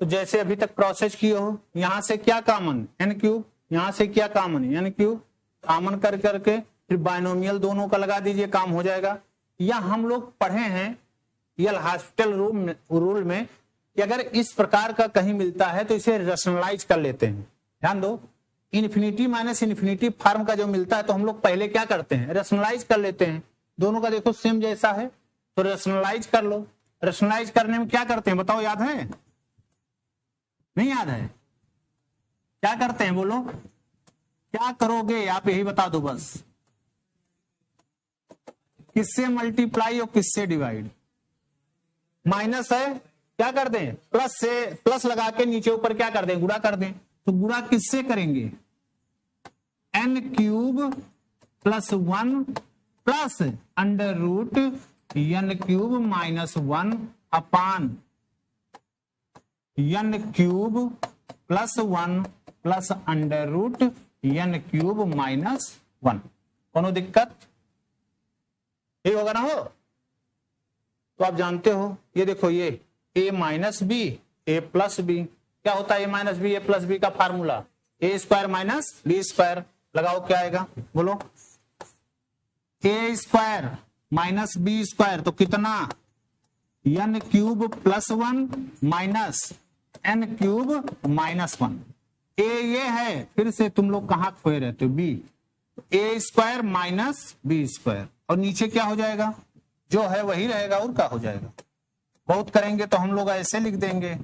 तो जैसे अभी तक प्रोसेस किए हो, यहां से क्या कॉमन, n क्यूब, यहां से क्या कॉमन, n क्यूब, कॉमन कर करके फिर बाइनोमियल दोनों का लगा दीजिए, काम हो जाएगा। या हम लोग पढ़े हैं यल हॉस्पिटल रूल में कि अगर इस प्रकार का कहीं मिलता है तो इसे रेशनलाइज कर लेते हैं। ध्यान दो, इन्फिनिटी माइनस इन्फिनिटी फॉर्म का जो मिलता है तो हम लोग पहले क्या करते हैं, रेशनलाइज कर लेते हैं। दोनों का देखो सेम जैसा है तो रेशनलाइज कर लो। रेशनलाइज करने में क्या करते हैं बताओ, याद है, नहीं याद है? क्या करते हैं बोलो, क्या करोगे आप, यही बता दो बस। किससे मल्टीप्लाई और किससे डिवाइड? माइनस है, क्या कर दें, प्लस से, प्लस लगा के नीचे ऊपर क्या कर दें, गुणा कर दें। तो गुणा किससे करेंगे, n क्यूब प्लस 1 प्लस under root n cube minus 1 upon n cube plus 1 प्लस under root n cube minus 1। कोनो दिक्कत? ये होगा ना हो? तो आप जानते हो, ये देखो, ये a minus B A plus B, क्या होता है a minus B A plus B का formula, A square minus B square. लगाओ क्या आएगा बोलो, A square minus B square तो कितना, n cube plus 1 minus n cube minus 1। ए ये है, फिर से तुम लोग कहां खोए रहते हो, बी, ए स्क्वायर माइनस बी स्क्वायर, और नीचे क्या हो जाएगा, जो है वही रहेगा और क्या हो जाएगा। बहुत करेंगे तो हम लोग ऐसे लिख देंगे,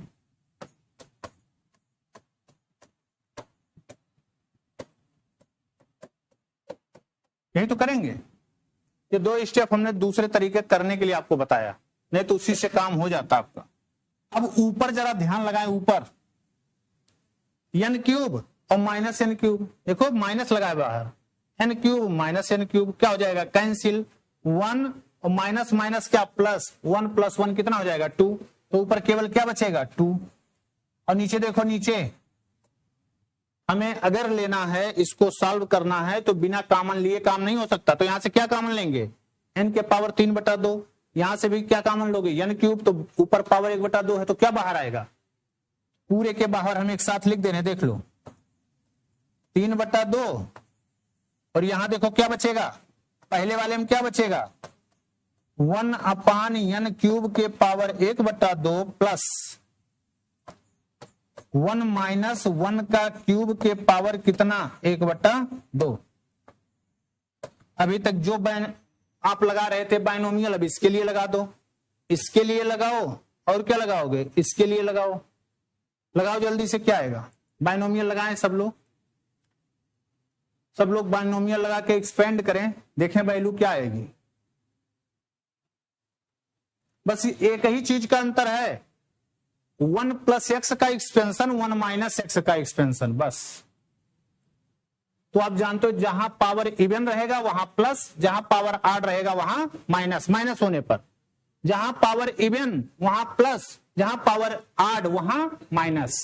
यही तो करेंगे। ये दो स्टेप हमने दूसरे तरीके करने के लिए आपको बताया, नहीं तो उसी से काम हो जाता आपका। अब ऊपर जरा ध्यान लगाएं, ऊपर n क्यूब और माइनस n क्यूब, देखो माइनस लगाए बाहर, n cube minus n cube क्या हो जाएगा, कैंसिल, 1 और माइनस माइनस क्या, प्लस, 1 प्लस 1 कितना हो जाएगा, 2। तो ऊपर केवल क्या बचेगा, 2। और नीचे देखो, नीचे हमें अगर लेना है, इसको सॉल्व करना है तो बिना कॉमन लिए काम नहीं हो सकता। तो यहां से क्या कॉमन लेंगे, n के पावर 3/2, यहां से भी क्या कॉमन लोगे, n क्यूब, तो ऊपर पावर 1/2 है तो क्या बाहर आएगा, पूरे के बाहर हम एक साथ लिख दे रहे हैं, देख लो 3/2। और यहां देखो क्या बचेगा, पहले वाले में क्या बचेगा, 1 अपान n क्यूब के पावर 1/2 प्लस 1 माइनस 1 का क्यूब के पावर कितना, 1/2। अभी तक जो आप लगा रहे थे बाइनोमियल, अब इसके लिए लगा दो, इसके लिए लगाओ, और क्या लगाओगे, इसके लिए लगाओ। लगाओ जल्दी से, क्या आएगा, बाइनोमियल लगाएं सब लोग, सब लोग बाइनोमियल लगा के एक्सपेंड करें, देखें वैल्यू क्या आएगी। बस एक ही चीज का अंतर है, 1 प्लस एक्स का एक्सपेंशन, 1 माइनस एक्स का एक्सपेंशन, बस। तो आप जानते हो जहां पावर इवन रहेगा वहां प्लस, जहां पावर ऑड रहेगा वहां माइनस, माइनस होने पर जहां पावर इवन वहां प्लस, जहां पावर ऑड वहां माइनस।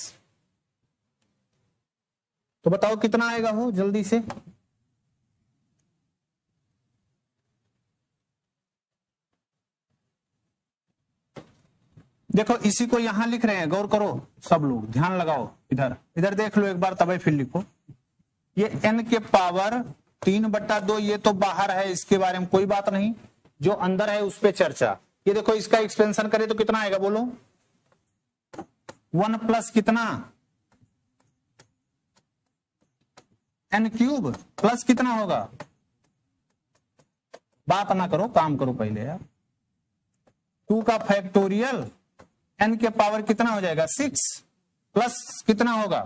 तो बताओ कितना आएगा हो जल्दी से, देखो इसी को यहां लिख रहे हैं, गौर करो सब लोग, ध्यान लगाओ, इधर इधर देख लो एक बार, तब फिर लिखो। ये n के पावर 3/2, ये तो बाहर है, इसके बारे में कोई बात नहीं, जो अंदर है उस पर चर्चा। ये देखो इसका एक्सपेंशन करे तो कितना आएगा बोलो, 1 प्लस कितना, n क्यूब प्लस कितना होगा, बात ना करो, काम करो पहले यार, 2 का फैक्टोरियल, n के पावर कितना हो जाएगा, 6 प्लस कितना होगा,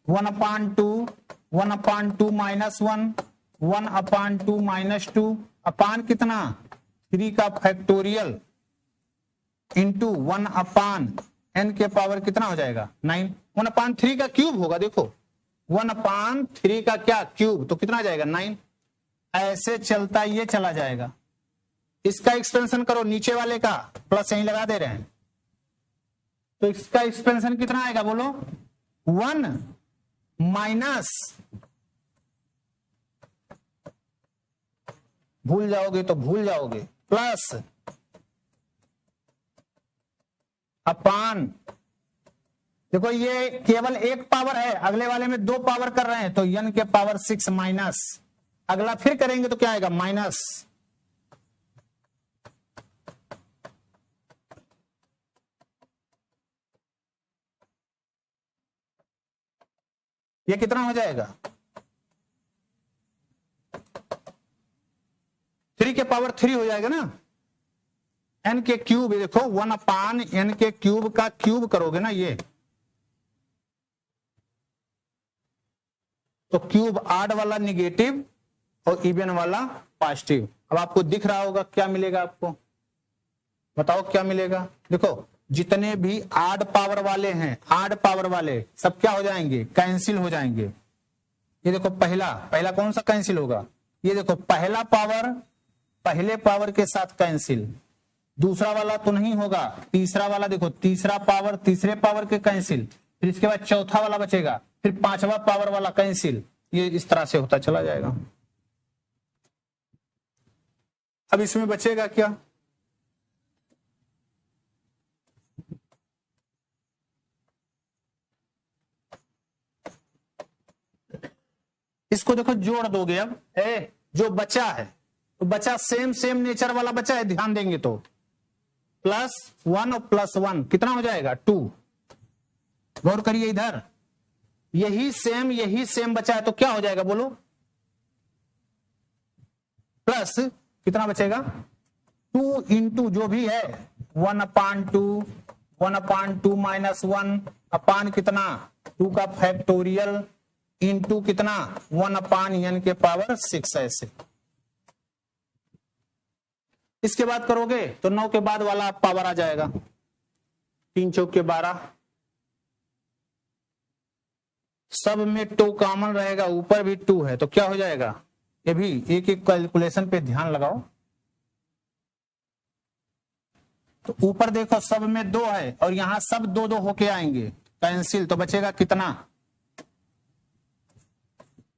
1/2, 1/2 माइनस 1, 1/2 माइनस 2 अपान कितना, 3 का फैक्टोरियल इंटू 1 अपान n के पावर कितना हो जाएगा, 9। 1/3 का क्यूब होगा, देखो 1/3 का क्या क्यूब, तो कितना आ जाएगा, 9। ऐसे चलता ये चला जाएगा। इसका एक्सपेंशन करो, नीचे वाले का प्लस यहीं लगा दे रहे हैं, तो इसका एक्सपेंशन कितना आएगा बोलो, 1 माइनस, भूल जाओगे तो भूल जाओगे, प्लस अपान देखो ये केवल एक पावर है, अगले वाले में 2 पावर कर रहे हैं, तो n के पावर 6 माइनस, अगला फिर करेंगे तो क्या आएगा माइनस। ये कितना हो जाएगा 3 के पावर 3 हो जाएगा ना। n के क्यूब, देखो 1/n के क्यूब का क्यूब करोगे ना ये, तो क्यूब ऑड वाला निगेटिव और इवन वाला पॉजिटिव। अब आपको दिख रहा होगा क्या मिलेगा, आपको बताओ क्या मिलेगा। देखो जितने भी ऑड पावर वाले हैं, ऑड पावर वाले सब क्या हो जाएंगे कैंसिल हो जाएंगे। ये देखो पहला कौन सा कैंसिल होगा, ये देखो पहला पावर पहले पावर के साथ कैंसिल, दूसरा वाला तो नहीं होगा, तीसरा वाला देखो तीसरा पावर तीसरे पावर के कैंसिल, फिर इसके बाद चौथा वाला बचेगा, फिर 5वां पावर वाला कैंसिल। ये इस तरह से होता चला जाएगा। अब इसमें बचेगा क्या, इसको देखो जोड़ दोगे। अब जो बचा है तो बचा सेम नेचर वाला बचा है, ध्यान देंगे तो +1 और +1 कितना हो जाएगा 2। गौर करिए इधर, यही सेम बचा है तो क्या हो जाएगा बोलो, प्लस कितना बचेगा 2 इंटू जो भी है 1/2 1/2 माइनस 1 अपान कितना 2 का फैक्टोरियल इंटू कितना 1/n के पावर 6 ऐसे। इसके बाद करोगे तो 9 के बाद वाला पावर आ जाएगा, 3 चौक के 12, सब में 2 कॉमन रहेगा, ऊपर भी 2 है तो क्या हो जाएगा। ये भी एक एक कैलकुलेशन पे ध्यान लगाओ। तो ऊपर देखो सब में 2 है और यहां सब 2 होके आएंगे कैंसिल, तो बचेगा कितना,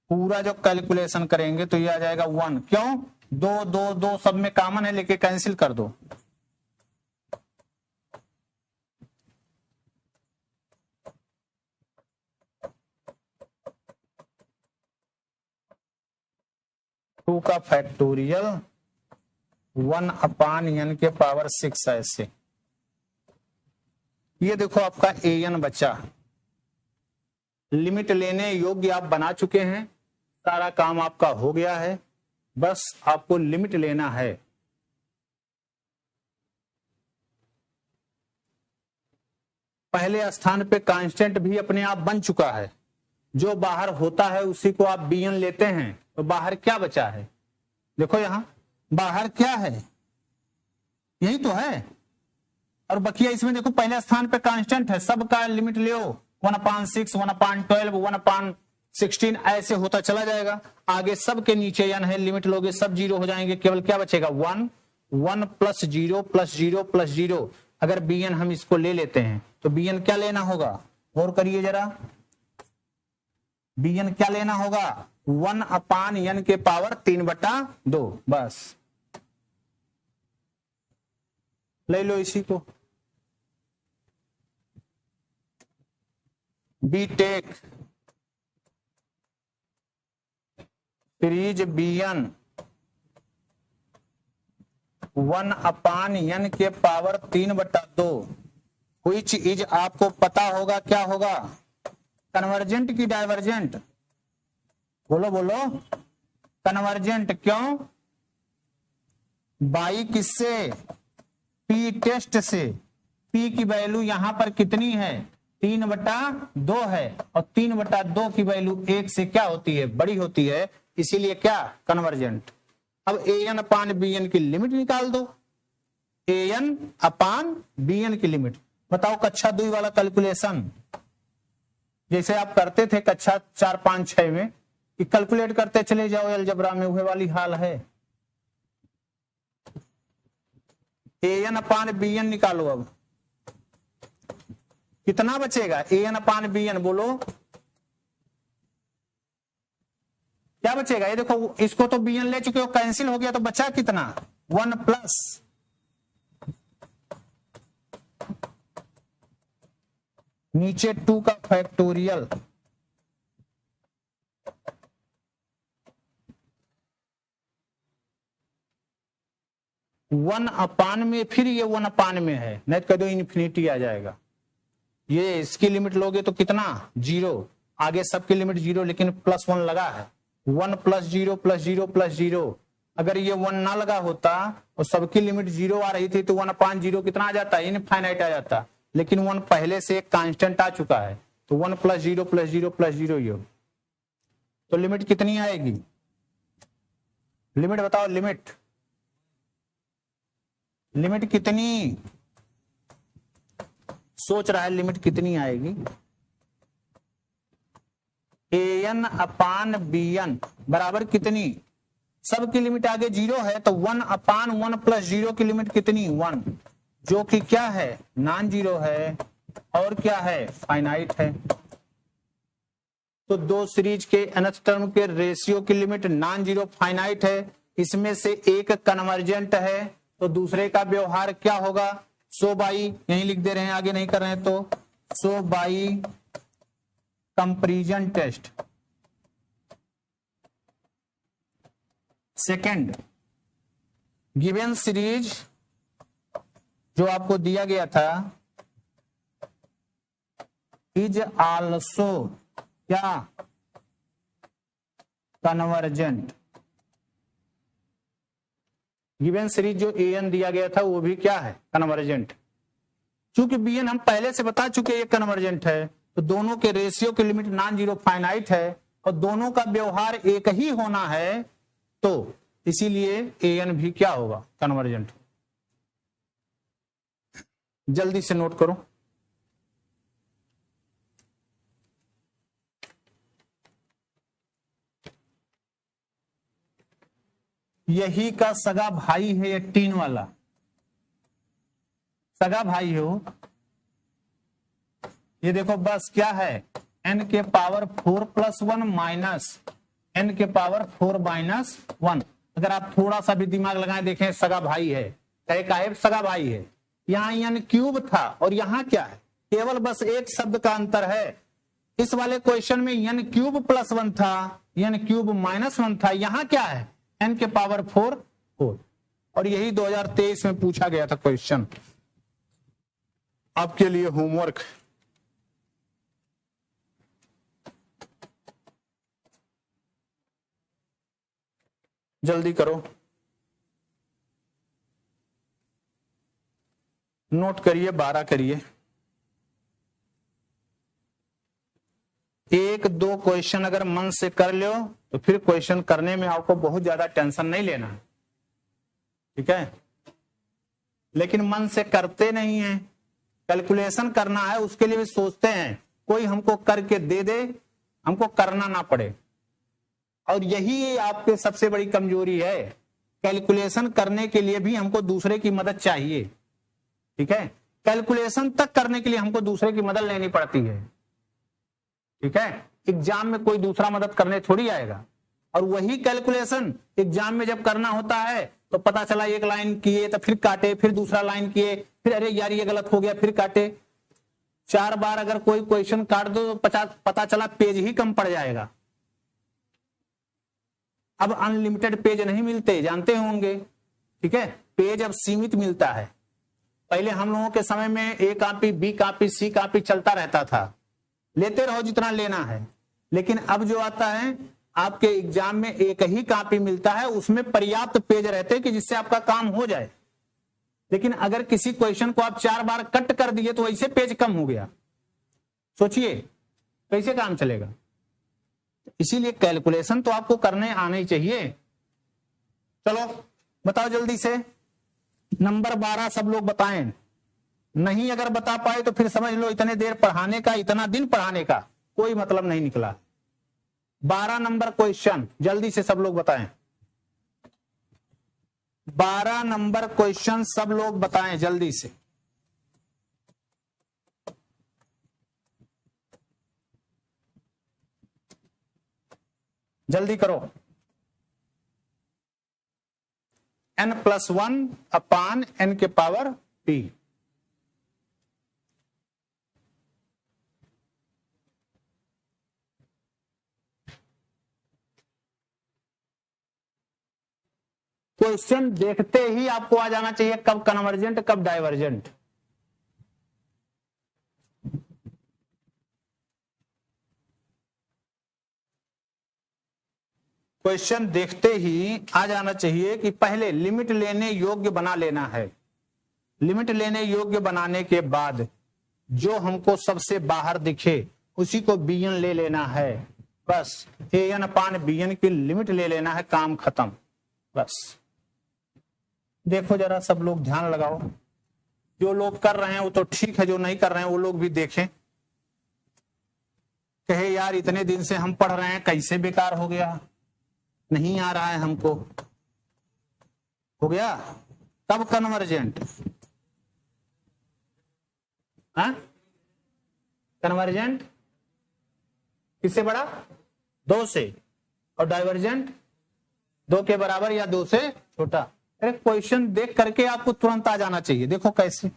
पूरा जो कैलकुलेशन करेंगे तो ये आ जाएगा 1। क्यों 2 सब में कॉमन है, लेके कैंसिल कर दो। टू का फैक्टोरियल 1/n के पावर 6 ऐसे। ये देखो आपका an बचा, लिमिट लेने योग्य आप बना चुके हैं, सारा काम आपका हो गया है, बस आपको लिमिट लेना है। पहले स्थान पे कांस्टेंट भी अपने आप बन चुका है, जो बाहर होता है उसी को आप bn लेते हैं, तो बाहर क्या बचा है, देखो यहां बाहर क्या है, यही तो है। और बकिया इसमें देखो पहले स्थान पे कांस्टेंट है, सबका लिमिट ले 1/6 1/12 1/16 ऐसे होता चला जाएगा। आगे सब के नीचे n है, लिमिट लोगे सब 0 हो जाएंगे, केवल क्या बचेगा 1 1 + 0 + 0 + 0। अगर bn हम इसको ले लेते हैं तो bn क्या लेना होगा, गौर करिए जरा, bn क्या लेना होगा 1/n के पावर 3/2। बस ले लो इसी को, बीटेक सीरीज bn 1/n के पावर 3/2 व्हिच इज, आपको पता होगा क्या होगा, कन्वर्जेंट की डाइवर्जेंट, बोलो बोलो कन्वर्जेंट। क्यों, बाई किससे, पी टेस्ट से। पी की वैल्यू यहां पर कितनी है 3/2 है, और 3/2 की वैल्यू 1 से क्या होती है, बड़ी होती है, इसीलिए क्या कन्वर्जेंट। अब an/bn की लिमिट निकाल दो, an/bn की लिमिट। बताओ कक्षा 2 वाला कैलकुलेशन जैसे आप करते थे कक्षा 4 5 6 में, कि कैलकुलेट करते चले जाओ अलजेब्रा में, वह वाली हाल है। an/bn निकालो, अब कितना बचेगा an/bn, बोलो क्या बचेगा। ये देखो इसको तो bn ले चुके हो, कैंसिल हो गया, तो बचा कितना 1 प्लस नीचे 2 का फैक्टोरियल, वन अपान में, फिर ये 1 अपान में है, नहीं तो कह दो इन्फिनिटी आ जाएगा। ये इसकी लिमिट लोगे तो कितना 0, आगे सबकी लिमिट 0, लेकिन +1 लगा है, 1 + 0 + 0 + 0। अगर ये 1 ना लगा होता और सबकी लिमिट 0 आ रही थी तो 1/0 कितना आ जाता, इनफाइनाइट आ जाता, लेकिन 1 पहले से एक कांस्टेंट आ चुका है, तो 1 + 0 + 0 + 0 ये, तो लिमिट कितनी आएगी, लिमिट बताओ, लिमिट कितनी, सोच रहा है लिमिट कितनी आएगी, an/bn बराबर कितनी, सबकी लिमिट आगे 0 है तो 1/1 + 0 की लिमिट कितनी 1, जो कि क्या है नॉन जीरो है और क्या है फाइनाइट है। तो दो सीरीज के nth टर्म के रेशियो की लिमिट नॉन जीरो फाइनाइट है, इसमें से एक कन्वर्जेंट है, तो दूसरे का व्यवहार क्या होगा, सो बाई, यही लिख दे रहे हैं आगे नहीं कर रहे हैं तो so by comparison test. Second, given series जो आपको दिया गया था इज आल्सो क्या कन्वर्जेंट, गिवन सीरीज जो an दिया गया था वो भी क्या है कन्वर्जेंट। चूंकि bn हम पहले से बता चुके ये कन्वर्जेंट है, तो दोनों के रेशियो की लिमिट नॉन जीरो फाइनाइट है और दोनों का व्यवहार एक ही होना है, तो इसीलिए an भी क्या होगा कन्वर्जेंट। जल्दी से नोट करो, यही का सगा भाई है ये टीन वाला, सगा भाई हो, ये देखो बस क्या है n के पावर 4 + 1 माइनस n के पावर 4 - 1। अगर आप थोड़ा सा भी दिमाग लगाएं देखें, सगा भाई है, कहे का है सगा भाई है, यहाँ n³ था और यहाँ क्या है, केवल बस एक शब्द का अंतर है। इस वाले क्वेश्चन में n³ + 1 था, n³ -1 था, यहाँ क्या है n के पावर 4 और यही 2023 में पूछा गया था क्वेश्चन। आपके लिए होमवर्क, जल्दी करो, नोट करिए, 12 करिए। 1-2 क्वेश्चन अगर मन से कर लो तो फिर क्वेश्चन करने में आपको बहुत ज्यादा टेंशन नहीं लेना, ठीक है, लेकिन मन से करते नहीं है, कैलकुलेशन करना है उसके लिए भी सोचते हैं कोई हमको करके दे दे, हमको करना ना पड़े, और यही आपके सबसे बड़ी कमजोरी है, कैलकुलेशन करने के लिए भी हमको दूसरे की मदद चाहिए, ठीक है, कैलकुलेशन तक करने के लिए हमको दूसरे की मदद लेनी पड़ती है, ठीक है, एग्जाम में कोई दूसरा मदद करने थोड़ी आएगा। और वही कैलकुलेशन एग्जाम में जब करना होता है तो पता चला एक लाइन किए तो फिर काटे, फिर दूसरा लाइन किए, फिर अरे यार ये गलत हो गया, फिर काटे, 4 बार अगर कोई क्वेश्चन काट दो तो पता चला पेज ही कम पड़ जाएगा। अब अनलिमिटेड पेज नहीं मिलते, जानते होंगे, ठीक है, पेज अब सीमित मिलता है। पहले हम लोगों के समय में A copy, B copy, C copy चलता रहता था, लेते रहो जितना लेना है, लेकिन अब जो आता है आपके एग्जाम में एक ही कॉपी मिलता है, उसमें पर्याप्त पेज रहते हैं कि जिससे आपका काम हो जाए। लेकिन अगर किसी क्वेश्चन को आप 4 बार कट कर दिए तो वैसे पेज कम हो गया, सोचिए कैसे काम चलेगा। इसीलिए कैलकुलेशन तो आपको करने आना ही चाहिए। चलो बताओ जल्दी से, नंबर 12 सब लोग बताएं, नहीं अगर बता पाए तो फिर समझ लो इतने देर पढ़ाने का, इतना दिन पढ़ाने का कोई मतलब नहीं निकला। 12 नंबर क्वेश्चन जल्दी से सब लोग बताएं, 12 नंबर क्वेश्चन सब लोग बताएं जल्दी से। जल्दी करो। n+1/n के पावर p, क्वेश्चन देखते ही आपको आ जाना चाहिए कब कन्वर्जेंट कब डाइवर्जेंट। क्वेश्चन देखते ही आ जाना चाहिए कि पहले लिमिट लेने योग्य बना लेना है। लिमिट लेने योग्य बनाने के बाद जो हमको सबसे बाहर दिखे उसी को bn ले लेना है। बस an/bn की लिमिट ले लेना है, काम खत्म। बस देखो जरा सब लोग ध्यान लगाओ, जो लोग कर रहे हैं वो तो ठीक है, जो नहीं कर रहे हैं वो लोग भी देखें। कहे यार इतने दिन से हम पढ़ रहे हैं कैसे बेकार हो गया, नहीं आ रहा है हमको। हो गया तब कन्वर्जेंट। कन्वर्जेंट किससे बड़ा? 2 से। और डाइवर्जेंट 2 के बराबर या 2 से छोटा। अरे क्वेश्चन देख करके आपको तुरंत आ जाना चाहिए। देखो कैसे,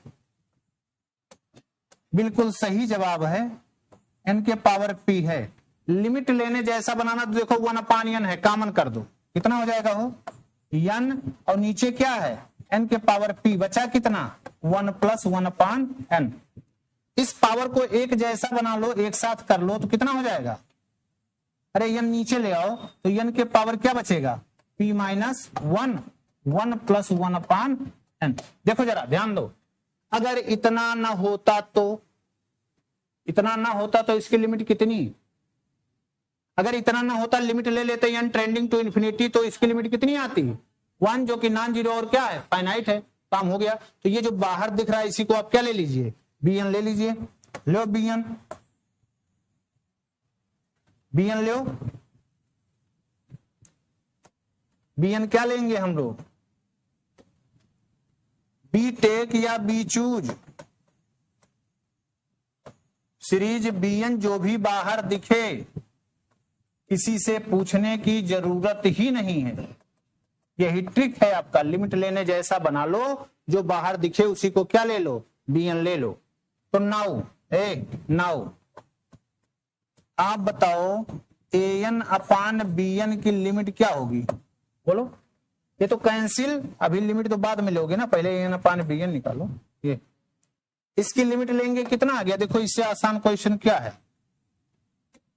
बिल्कुल सही जवाब है n के पावर p है। लिमिट लेने जैसा बनाना तो देखो 1/n है, कॉमन कर दो, कितना हो जाएगा हो n, और नीचे क्या है n के पावर p, बचा कितना 1 + 1/n। इस पावर को एक जैसा बना लो, एक साथ कर लो तो कितना हो जाएगा? अरे n नीचे ले आओ तो n के पावर क्या बचेगा p - 1 + 1/n। देखो जरा ध्यान दो, अगर इतना ना होता तो इसकी लिमिट कितनी? अगर इतना ना होता लिमिट ले लेते n टेंडिंग टू इन्फिनिटी तो इसकी लिमिट कितनी आती? 1, जो कि नॉन जीरो और क्या है फाइनाइट है। काम हो गया। तो ये जो बाहर दिख रहा है इसी को आप क्या ले लीजिए? bn ले लीजिए। लो bn लो। bn क्या लेंगे हम लोग? बी टेक या बी चूज। सीरीज bn जो भी बाहर दिखे किसी से पूछने की जरूरत ही नहीं है। यही ट्रिक है आपका, लिमिट लेने जैसा बना लो, जो बाहर दिखे उसी को क्या ले लो? bn ले लो। तो नाउ आप बताओ an/bn की लिमिट क्या होगी? बोलो। ये तो कैंसिल, अभी लिमिट तो बाद में लोगे ना, पहले an/bn निकालो। ये इसकी लिमिट लेंगे, कितना आ गया? देखो इससे आसान क्वेश्चन क्या है?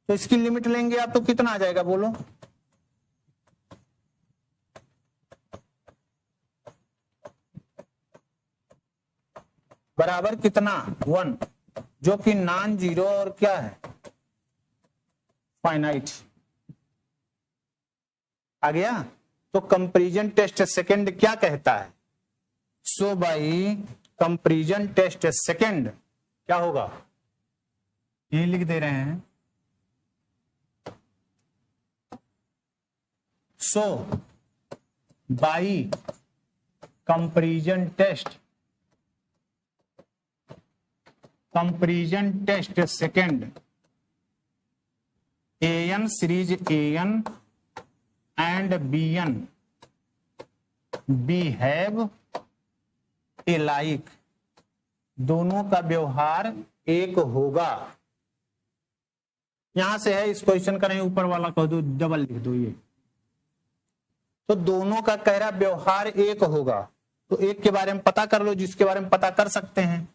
तो इसकी लिमिट लेंगे आप तो कितना आ जाएगा बोलो? बराबर कितना 1, जो कि नॉन जीरो और क्या है फाइनाइट। आ गया? तो कंपैरिजन टेस्ट सेकंड क्या कहता है? So by comparison test second क्या होगा? ये लिख दे रहे हैं। So by comparison test second an series an and bn behave like, दोनों का व्यवहार एक होगा। यहां से है, इस क्वेश्चन का नहीं, ऊपर वाला कह दो, डबल लिख दो ये। तो दोनों का कह रहा व्यवहार एक होगा, तो एक के बारे में पता कर लो जिसके बारे में पता कर सकते हैं।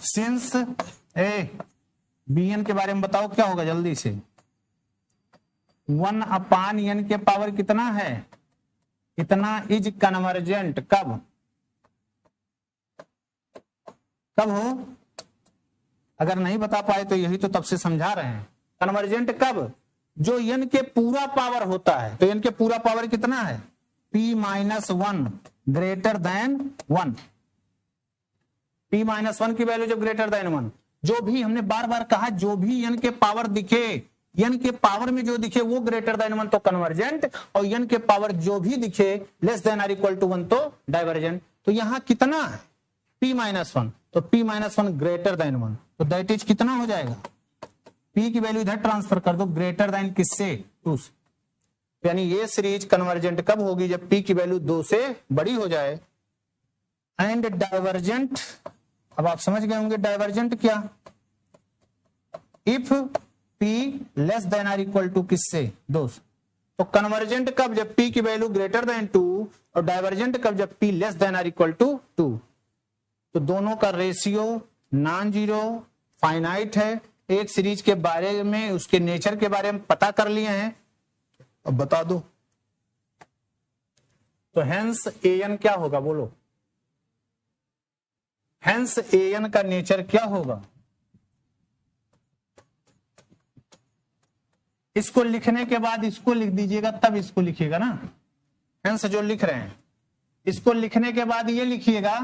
सिंस bn के बारे में बताओ क्या होगा जल्दी से? 1/n के पावर कितना है? इतना इज कन्वर्जेंट। कब हो? अगर नहीं बता पाए तो यही तो तब से समझा रहे हैं। कन्वर्जेंट कब? जो n के पूरा पावर होता है। तो n के पूरा पावर कितना है? p - 1 greater than 1। p - 1 की वैल्यू जब ग्रेटर देन 1, जो भी हमने बार बार कहा, जो भी n के पावर दिखे, n के पावर में जो दिखे वो ग्रेटर देन 1 तो कन्वर्जेंट, और n के पावर जो भी दिखे लेस देन और इक्वल टू 1 तो डाइवर्जेंट। तो यहां कितना है? p - 1, तो p - 1 ग्रेटर देन 1, तो दैट इज कितना हो जाएगा? p की वैल्यू इधर ट्रांसफर कर दो, ग्रेटर देन किससे? 2 से। यानी ये सीरीज कन्वर्जेंट कब होगी? जब p की वैल्यू 2 से बड़ी हो जाए। एंड डाइवर्जेंट, अब आप समझ गए होंगे डाइवर्जेंट क्या? इफ p लेस देन और इक्वल टू किससे? 2 से। तो कन्वर्जेंट कब, जब p की वैल्यू ग्रेटर देन 2, और डाइवर्जेंट कब, जब p less than or equal to 2। तो दोनों का रेशियो नॉन जीरो फाइनाइट है। एक सीरीज के बारे में, उसके नेचर के बारे में पता कर लिए हैं, अब बता दो। तो हेंस an क्या होगा, बोलो। हेंस an का नेचर क्या होगा। इसको लिखने के बाद इसको लिख दीजिएगा, तब इसको लिखिएगा ना। हेंस जो लिख रहे हैं, इसको लिखने के बाद ये लिखिएगा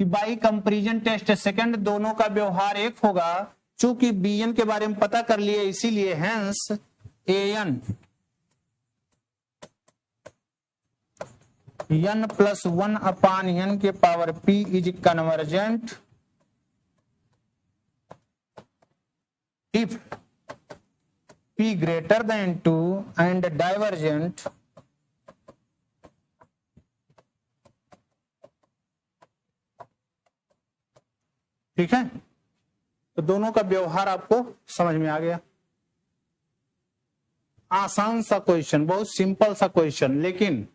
कि बाई कंपैरिजन टेस्ट सेकंड दोनों का व्यवहार एक होगा। चूंकि bn के बारे में पता कर लिए, इसीलिए hence an n plus 1 upon n के power p is convergent if p greater than 2 and divergent ठीक है। तो दोनों का व्यवहार आपको समझ में आ गया। आसान सा क्वेश्चन, बहुत सिंपल सा क्वेश्चन, लेकिन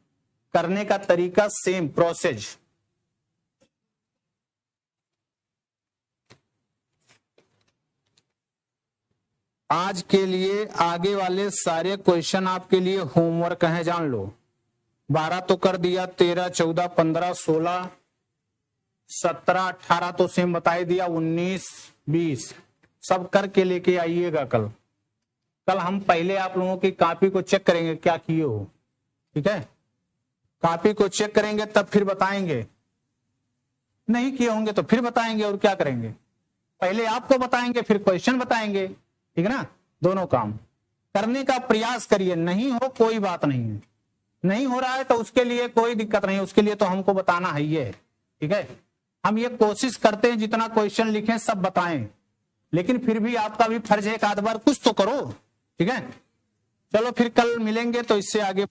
करने का तरीका सेम प्रोसेस। आज के लिए आगे वाले सारे क्वेश्चन आपके लिए होमवर्क हैं, जान लो। 12 तो कर दिया, 13, 14, 15, 16, 17, 18 तो सेम बता ही दिया, 19, 20 सब करके लेके आइएगा कल। कल हम पहले आप लोगों की कॉपी को चेक करेंगे क्या किए हो, ठीक है। कॉपी को चेक करेंगे तब फिर बताएंगे, नहीं किए होंगे तो फिर बताएंगे। और क्या करेंगे, पहले आपको बताएंगे फिर क्वेश्चन बताएंगे, ठीक है ना। दोनों काम करने का प्रयास करिए। नहीं हो कोई बात नहीं है, नहीं हो रहा है तो उसके लिए कोई दिक्कत नहीं, उसके लिए तो हमको बताना है ये, ठीक है। हम ये कोशिश करते हैं जितना क्वेश्चन लिखें सब बताएं, लेकिन फिर भी आपका भी फर्ज है एक आध बार कुछ तो करो, ठीक है। चलो फिर कल मिलेंगे तो इससे आगे